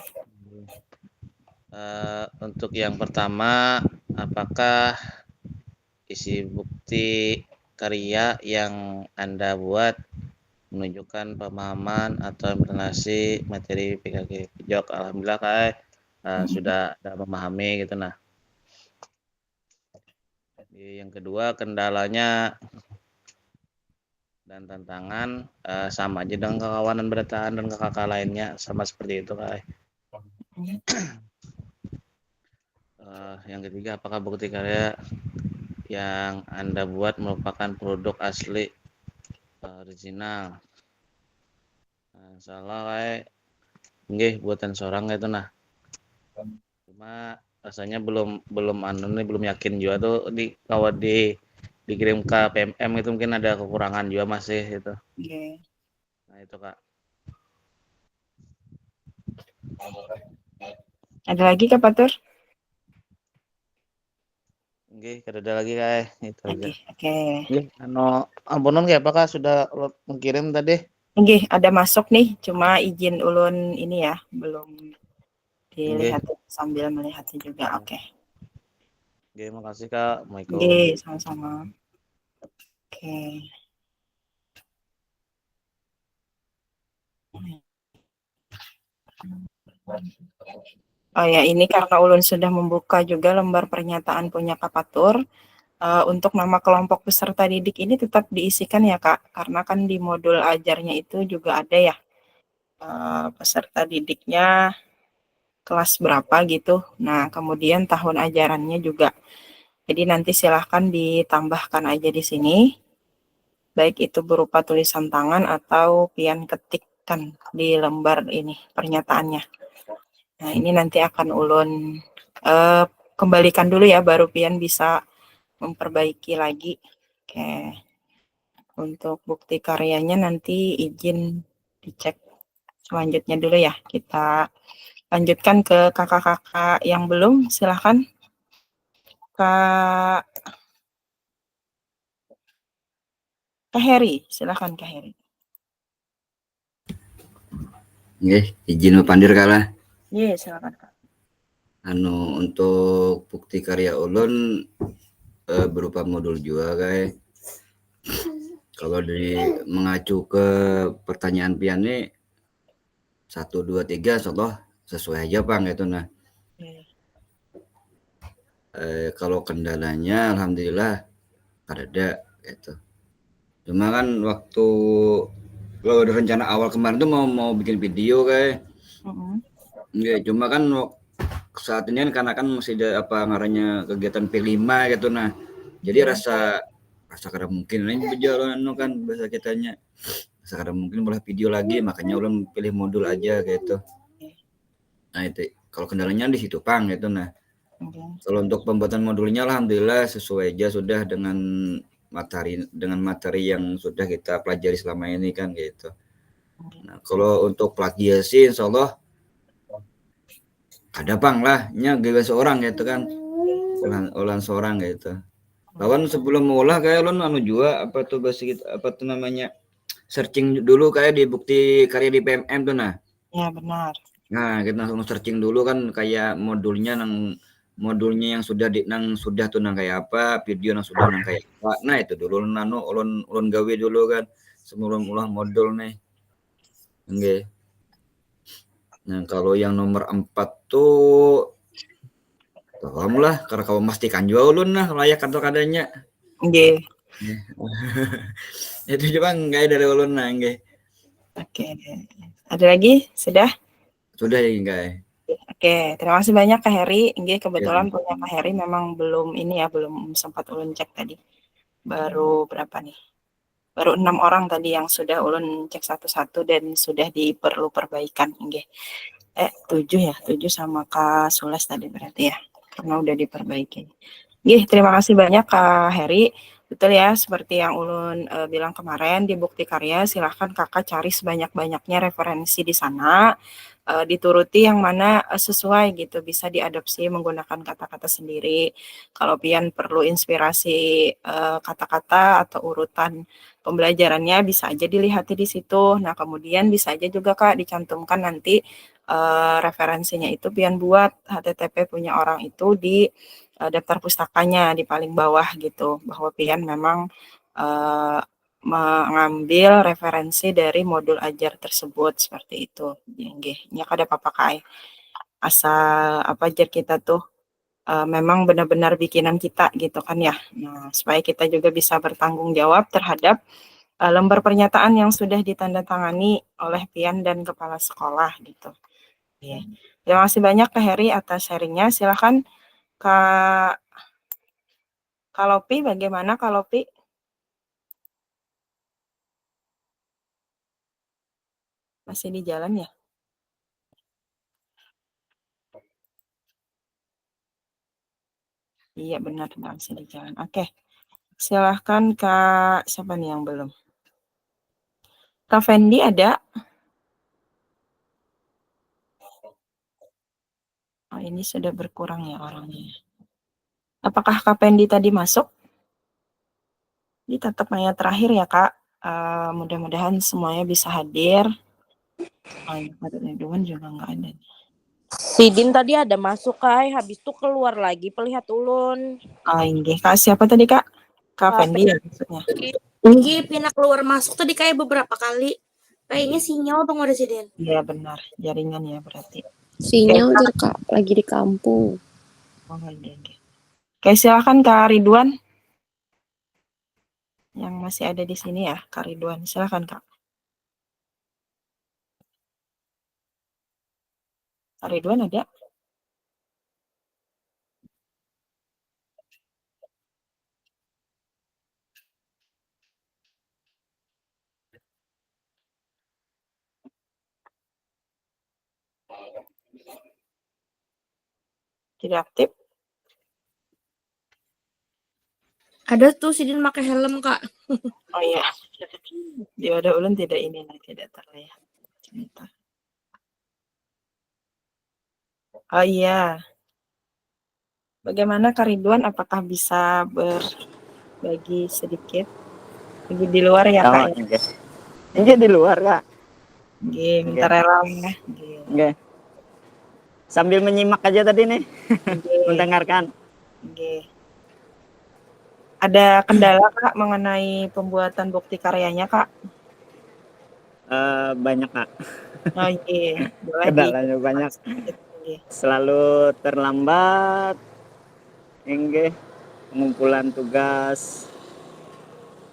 Untuk yang pertama, apakah isi bukti karya yang Anda buat menunjukkan pemahaman atau implementasi materi PKG? Jawab alhamdulillah Kak. Sudah memahami gitu nah. Yang kedua, kendalanya dan tantangan sama aja dengan kekawanan berataan dan kakak lainnya, sama seperti itu Kak. Yang ketiga, apakah bukti karya yang Anda buat merupakan produk asli original? Salah kayak nggih buatan seorang itu nah. Cuma rasanya belum yakin juga tuh kalau dikirim ke PMM itu mungkin ada kekurangan juga masih itu. Oke. Nah, itu Kak. Ada lagi Kak Fatur? Nggih, ada lagi Kak. Itu aja. Oke. Nggih, ampunan nggih apakah sudah mengirim tadi? Nggih, ada masuk nih, cuma izin ulun ini ya, belum dilihat sambil melihatnya juga. Oke. Oke, makasih Kak. Assalamualaikum. Nggih, sama-sama. Oke. Oh ya, ini karena ulun sudah membuka juga lembar pernyataan punya Kak Fatur. Untuk nama kelompok peserta didik ini tetap diisikan ya Kak, karena kan di modul ajarnya itu juga ada ya peserta didiknya kelas berapa gitu. Nah, kemudian tahun ajarannya juga. Jadi nanti silahkan ditambahkan aja di sini, baik itu berupa tulisan tangan atau pian ketikkan di lembar ini pernyataannya. Nah, ini nanti akan ulun kembalikan dulu ya, baru pian bisa memperbaiki lagi. Oke. Untuk bukti karyanya nanti izin dicek selanjutnya dulu ya. Kita lanjutkan ke kakak-kakak yang belum, silahkan. Kak Heri, silahkan Kak Heri. Nggih, izin pandir kalah. Iya, silakan Kak. Untuk bukti karya ulun berupa modul juga kayak kalau mengacu ke pertanyaan pian ini 1, 2, 3 insyaallah sesuai aja Bang gitu nah. Kalau kendalanya alhamdulillah ada gitu. Cuma kan waktu kalau udah rencana awal kemarin tuh mau bikin video kayak. Iya, cuma kan saat ini kan karena kan masih ada apa ngarannya kegiatan P5 gitu nah. Jadi rasa kada mungkin lain berjalan kan bahasa kitanya. Rasa kada mungkin boleh video lagi makanya ulun pilih modul aja gitu. Nah itu kalau kendalanya di situ Pang gitu nah. Kalau untuk pembuatan modulnya alhamdulillah sesuai aja sudah dengan materi yang sudah kita pelajari selama ini kan gitu. Nah, kalau untuk plagiasi insyaallah ada Bang lah, nya gawe seorang gitu kan. Olahan seorang gitu. Lawan sebelum mengolah kayak ulun juga apa tuh apa tuh namanya searching dulu kayak di bukti karya di PMM tuh nah. Ya benar. Nah, kita langsung searching dulu kan kayak modulnya yang sudah sudah tuh nang kayak apa, video yang sudah nang kayak apa. Nah, itu dulu ulun gawe dulu kan sebelum ulah modul nih. Nggih. Nah, kalau yang nomor 4 tuh tolonglah karena kau memastikan juga ulun lah layak atau kadanya. Nggih. Itu juga enggak dari ulun nah nggih. Oke. Ada lagi? Sudah? Sudah ya enggak. Oke, terima kasih banyak Kak Heri. Nggih, kebetulan punya Kak Heri memang belum ini ya, belum sempat ulun cek tadi. Baru berapa nih? Baru 6 orang tadi yang sudah ulun cek satu-satu dan sudah diperlu perbaikan. Nggih. 7 ya, 7 sama Kak Sules tadi berarti ya. Karena udah diperbaiki. Nggih, terima kasih banyak Kak Heri. Betul ya, seperti yang ulun bilang kemarin di bukti karya, silahkan kakak cari sebanyak-banyaknya referensi di sana, dituruti yang mana sesuai gitu, bisa diadopsi menggunakan kata-kata sendiri. Kalau pian perlu inspirasi kata-kata atau urutan pembelajarannya bisa aja dilihat di situ. Nah, kemudian bisa aja juga Kak dicantumkan nanti referensinya itu pian buat HTTP punya orang itu di daftar pustakanya di paling bawah gitu, bahwa pian memang mengambil referensi dari modul ajar tersebut seperti itu. Nggih, nya kada apa-apa Kak. Asal apa ajar kita tuh memang benar-benar bikinan kita gitu kan ya. Nah, supaya kita juga bisa bertanggung jawab terhadap lembar pernyataan yang sudah ditandatangani oleh pian dan kepala sekolah gitu. Ya. Terima kasih banyak Kak Heri atas sharingnya. Silakan Kak Lopi, bagaimana Kak Lopi? Masih di jalan ya? Iya benar, masih di jalan. Oke, silahkan Kak, siapa nih yang belum? Kak Fendi ada? Oh ini sudah berkurang ya orangnya. Apakah Kak Fendi tadi masuk? Ini tetap Maya terakhir ya Kak. Mudah-mudahan semuanya bisa hadir. Oh iya, Kak Ridwan juga nggak ada. Sidin tadi ada masuk Kak, habis itu keluar lagi pelihat ulun. Oh ini Kak siapa tadi Kak? Kak Fendi ya maksudnya. Ini pindah keluar masuk tadi kayak beberapa kali. Kayaknya sinyal Bang udah Sidin. Iya benar, jaringan ya berarti. Sinyal Kak, lagi di kampung. Oh iya. Oke, silakan Kak Ridwan. Yang masih ada di sini ya, Kak Ridwan. Silakan Kak. Kak Ridwan ada? Tidak aktif? Ada tuh Sidin pakai helm Kak. Oh iya. Di wadah ulun tidak tidak terlihat. Sebentar. Oh iya. Bagaimana Kak Ridwan? Apakah bisa berbagi sedikit? Lagi di luar ya Kak? Ini di luar Kak. Nggih, minta rela ya. Nggih. Sambil menyimak aja tadi nih. Mendengarkan. Nggih. Ada kendala Kak mengenai pembuatan bukti karyanya Kak? Banyak Kak. Oh iya, boleh Kendalanya banyak. Selalu terlambat. Inggih, pengumpulan tugas.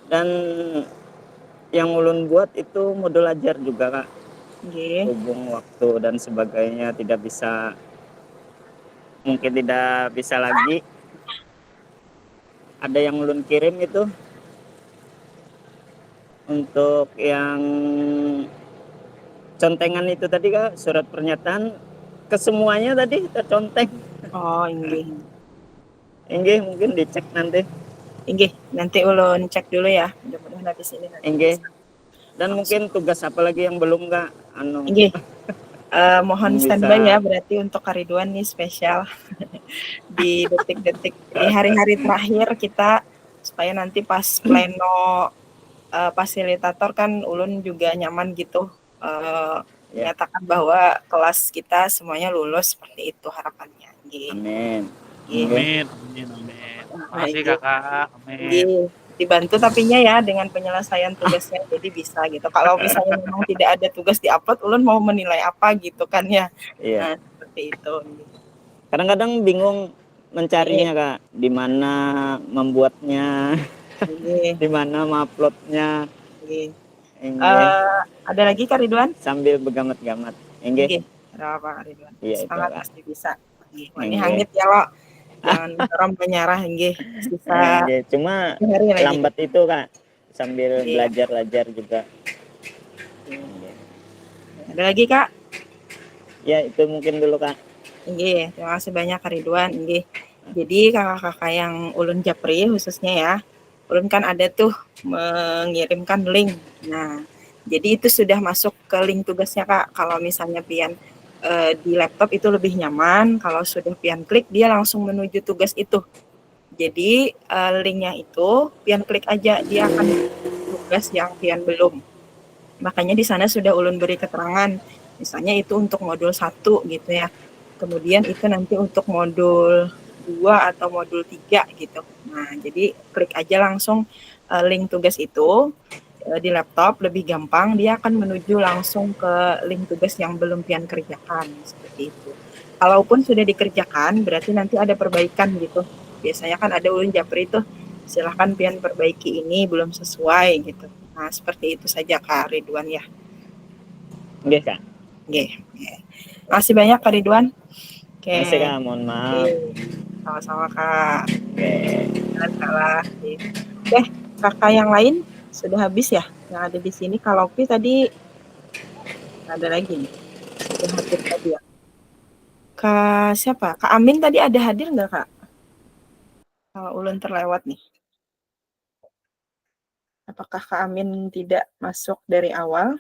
Dan yang ulun buat itu modul ajar juga, Kak. Nggih. Hubung waktu dan sebagainya mungkin tidak bisa lagi. Ada yang ulun kirim itu untuk yang contengan itu tadi, Kak, surat pernyataan kesemuanya tadi terconteng. Oh, inggih. Inggih, mungkin dicek nanti. Inggih, nanti ulun cek dulu ya. Mudah-mudahan habis ini nanti Inggih. bisa. Dan mungkin tugas apa lagi yang belum, Kak? Inggih. Mohon Bisa. standby ya, berarti untuk Kak Ridwan nih spesial di detik-detik, di hari-hari terakhir kita, supaya nanti pas pleno fasilitator kan ulun juga nyaman gitu menyatakan bahwa kelas kita semuanya lulus, seperti itu harapannya. Nggih. Amin. Amin. Makasih Kakak. Amin. Nggih. Dibantu tapinya ya dengan penyelesaian tugasnya, jadi bisa gitu. Kalau misalnya memang tidak ada tugas di-upload, ulun mau menilai apa gitu kan ya. Iya. Nah, seperti itu. Kadang-kadang bingung mencarinya, Kak. Di mana membuatnya, di mana menguploadnya. Ada lagi Kak Ridwan? Sambil begamat-gamat. Inggih. Ada apa Kak Ridwan? Iya, Semangat itu, Kak. pasti bisa. Ini hangit ya lo. Jangan garam penyarah nggih. Sisa Cuma hari lagi. lambat itu, Kak. Sambil belajar juga. Ada lagi, Kak? Ya, itu mungkin dulu, Kak. Nggih, terima kasih banyak Kak Ridwan. Nggih. Jadi kakak-kakak yang ulun japri khususnya ya, ulun kan ada tuh mengirimkan link. Nah, jadi itu sudah masuk ke link tugasnya, Kak. Kalau misalnya pian di laptop itu lebih nyaman, kalau sudah pian klik dia langsung menuju tugas itu. Jadi linknya itu pian klik aja, dia akan tugas yang pian belum. Makanya di sana sudah ulun beri keterangan, misalnya itu untuk modul 1 gitu ya. Kemudian itu nanti untuk modul 2 atau modul 3 gitu. Nah, jadi klik aja langsung link tugas itu di laptop, lebih gampang, dia akan menuju langsung ke link tugas yang belum pian kerjakan, seperti itu. Kalaupun sudah dikerjakan, berarti nanti ada perbaikan gitu. Biasanya kan ada ulun japri itu, silahkan pian perbaiki ini belum sesuai gitu. Nah, seperti itu saja Kak Ridwan ya. Nggih, Kak. Nggih. Makasih banyak Kak Ridwan. Oke. Makasih, Kak. Mohon maaf. Sama-sama Kak. Jangan kalah. Oke, kakak yang lain sudah habis ya yang ada di sini. Kalau Pi tadi ada lagi nih. Sudah hadir tadi ya. Kak siapa? Kak Amin tadi ada hadir nggak, Kak? Kalau ulun terlewat nih. Apakah Kak Amin tidak masuk dari awal?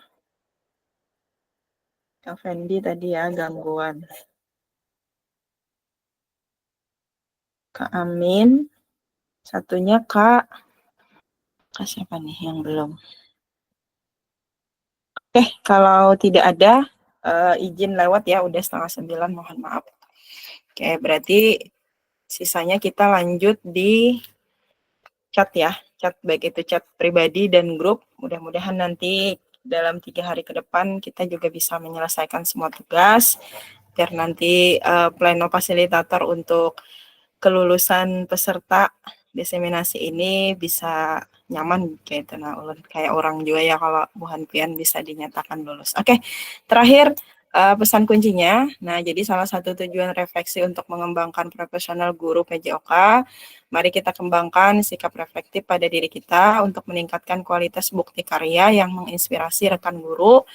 Kak Fendi tadi ya gangguan. Kak Amin. Satunya Kak siapa nih yang belum? Oke, kalau tidak ada izin lewat ya, udah 8:30, mohon maaf. Oke, berarti sisanya kita lanjut di chat ya, chat baik itu chat pribadi dan grup. Mudah-mudahan nanti dalam 3 hari ke depan kita juga bisa menyelesaikan semua tugas, biar nanti pleno fasilitator untuk kelulusan peserta diseminasi ini bisa nyaman kayak itu. Nah, ulun kayak orang juga ya kalau buhan pian bisa dinyatakan lulus. Oke, terakhir pesan kuncinya. Nah, jadi salah satu tujuan refleksi untuk mengembangkan profesional guru PJOK, mari kita kembangkan sikap reflektif pada diri kita untuk meningkatkan kualitas bukti karya yang menginspirasi rekan guru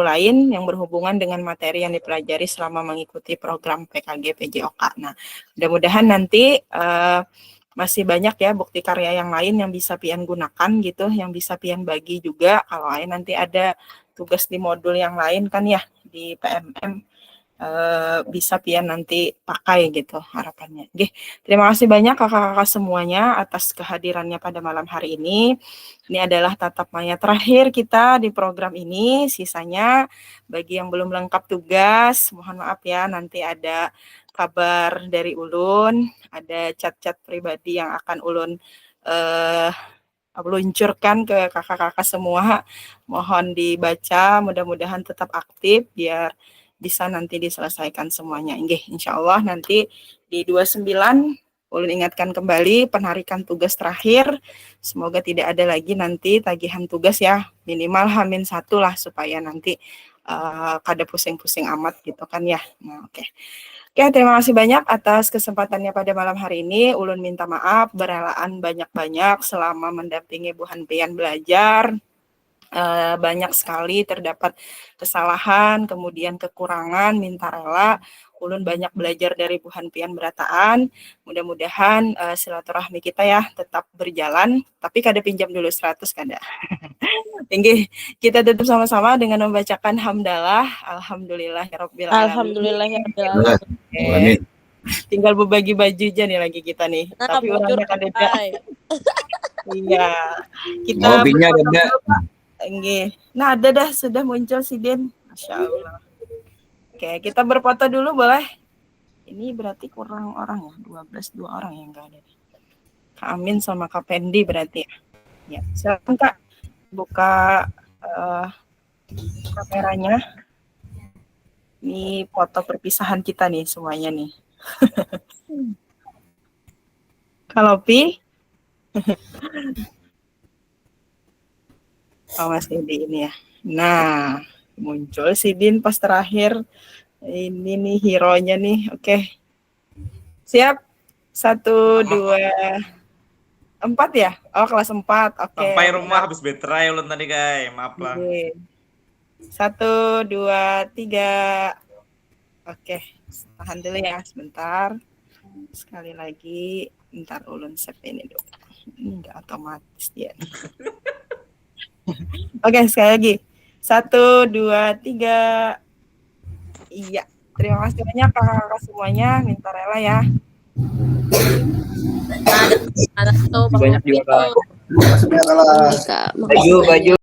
lain yang berhubungan dengan materi yang dipelajari selama mengikuti program PKG PJOK. Nah, mudah-mudahan nanti masih banyak ya bukti karya yang lain yang bisa pian gunakan gitu, yang bisa pian bagi juga kalau nanti ada tugas di modul yang lain kan ya di PMM bisa pian nanti pakai gitu harapannya. Oke, terima kasih banyak kakak-kakak semuanya atas kehadirannya pada malam hari ini. Ini adalah tatap maya terakhir kita di program ini. Sisanya bagi yang belum lengkap tugas, mohon maaf ya, nanti ada kabar dari ulun, ada chat-chat pribadi yang akan ulun luncurkan ke kakak-kakak semua. Mohon dibaca, mudah-mudahan tetap aktif biar bisa nanti diselesaikan semuanya. Nggih, insyaallah nanti di 29 ulun ingatkan kembali penarikan tugas terakhir. Semoga tidak ada lagi nanti tagihan tugas ya, minimal H-1 lah supaya nanti kada pusing-pusing amat gitu kan ya. Nah, oke. Oke, terima kasih banyak atas kesempatannya pada malam hari ini. Ulun minta maaf, berelaan banyak-banyak selama mendampingi Bu Hanpian belajar. Banyak sekali terdapat kesalahan, kemudian kekurangan, minta rela. Ulun banyak belajar dari Bu Hanpian Berataan. Mudah-mudahan silaturahmi kita ya tetap berjalan, tapi kada pinjam dulu 100 kada. Tinggi, kita tutup sama-sama dengan membacakan hamdalah. Alhamdulillahirabbil alamin. Alhamdulillahirabbil alamin. Tinggal berbagi baju aja nih lagi kita nih. Nah, Tapi orangnya kada ada. Iya. Kita Hobinya ada. Nggih. Nah, ada dah sudah muncul si Din. Masya Allah. Oke, kita berfoto dulu boleh? Ini berarti kurang orang ya, 2 orang yang enggak ada. Kak Amin sama Kak Pendi berarti ya. Ya, silakan Kak. Buka kameranya. Ini foto perpisahan kita nih semuanya nih. Kalau Pi oh masih di ini ya. Nah, muncul si Din pas terakhir. Ini nih hero-nya nih. Oke. Siap? 1, 2, 4 ya? Oh, kelas 4. Oke. Sampai rumah habis betray ulun tadi, guys. Maaf lah. 1, 2, 3. Oke. Tahan dulu ya sebentar. Sekali lagi. Ntar ulun save ini dulu. Ini enggak otomatis dia. Oke, sekali lagi. 1, 2, 3. Iya. Terima kasih banyak kakak-kakak semuanya. Minta rela ya. Ada tuh Banyak juga. Maksudnya kalau Baju.